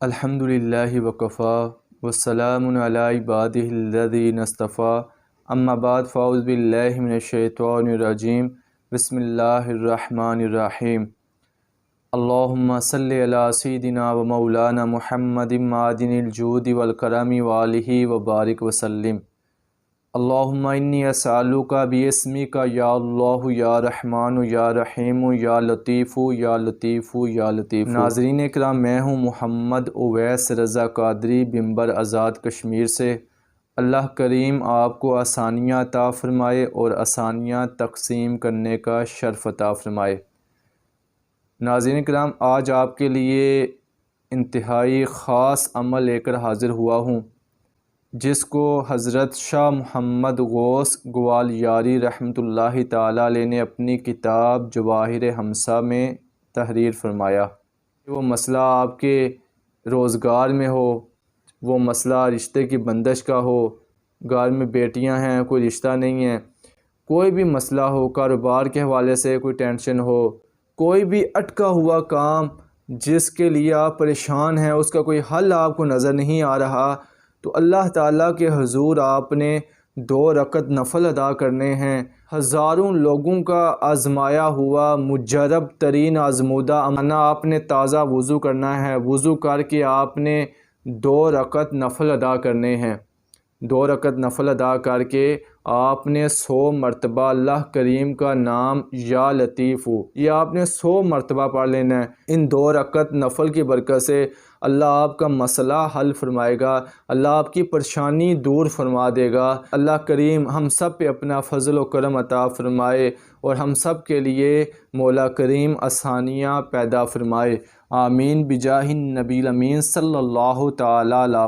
الحمدللہ وکفا والسلام علی عبادہ الذین اصطفیٰ اما بعد فاعوذ باللہ من الشیطان الرجیم بسم اللہ الرحمن الرحیم اللہم صلی علی سیدنا و مولانا محمد معدن الجود والکرم وآلہ وبارک وسلم اللہم انی اسألک باسمک یا اللہ یا رحمان یا رحیم یا لطیف یا لطیف یا لطیف۔ ناظرین اکرام، میں ہوں محمد اویس رضا قادری بمبر آزاد کشمیر سے۔ اللہ کریم آپ کو آسانیاں عطا فرمائے اور آسانیاں تقسیم کرنے کا شرف عطا فرمائے۔ ناظرین اکرام، آج آپ کے لیے انتہائی خاص عمل لے کر حاضر ہوا ہوں، جس کو حضرت شاہ محمد غوث گوالیاری رحمۃ اللہ تعالیٰ علیہ نے اپنی کتاب جواہر ہمسہ میں تحریر فرمایا۔ وہ مسئلہ آپ کے روزگار میں ہو، وہ مسئلہ رشتے کی بندش کا ہو، گھر میں بیٹیاں ہیں کوئی رشتہ نہیں ہے، کوئی بھی مسئلہ ہو، کاروبار کے حوالے سے کوئی ٹینشن ہو، کوئی بھی اٹکا ہوا کام جس کے لیے آپ پریشان ہیں، اس کا کوئی حل آپ کو نظر نہیں آ رہا، تو اللہ تعالیٰ کے حضور آپ نے 2 رکعت نفل ادا کرنے ہیں۔ ہزاروں لوگوں کا آزمایا ہوا مجرب ترین آزمودہ عمل، آپ نے تازہ وضو کرنا ہے، وضو کر کے آپ نے 2 رکعت نفل ادا کرنے ہیں۔ 2 رکعت نفل ادا کر کے آپ نے 100 مرتبہ اللہ کریم کا نام یا لطیف یہ آپ نے 100 مرتبہ پڑھ لینا ہے۔ ان 2 رکعت نفل کی برکت سے اللہ آپ کا مسئلہ حل فرمائے گا، اللہ آپ کی پریشانی دور فرما دے گا۔ اللہ کریم ہم سب پہ اپنا فضل و کرم عطا فرمائے اور ہم سب کے لیے مولا کریم آسانیاں پیدا فرمائے۔ آمین بجاہ النبی الامین صلی اللہ تعالی علیہ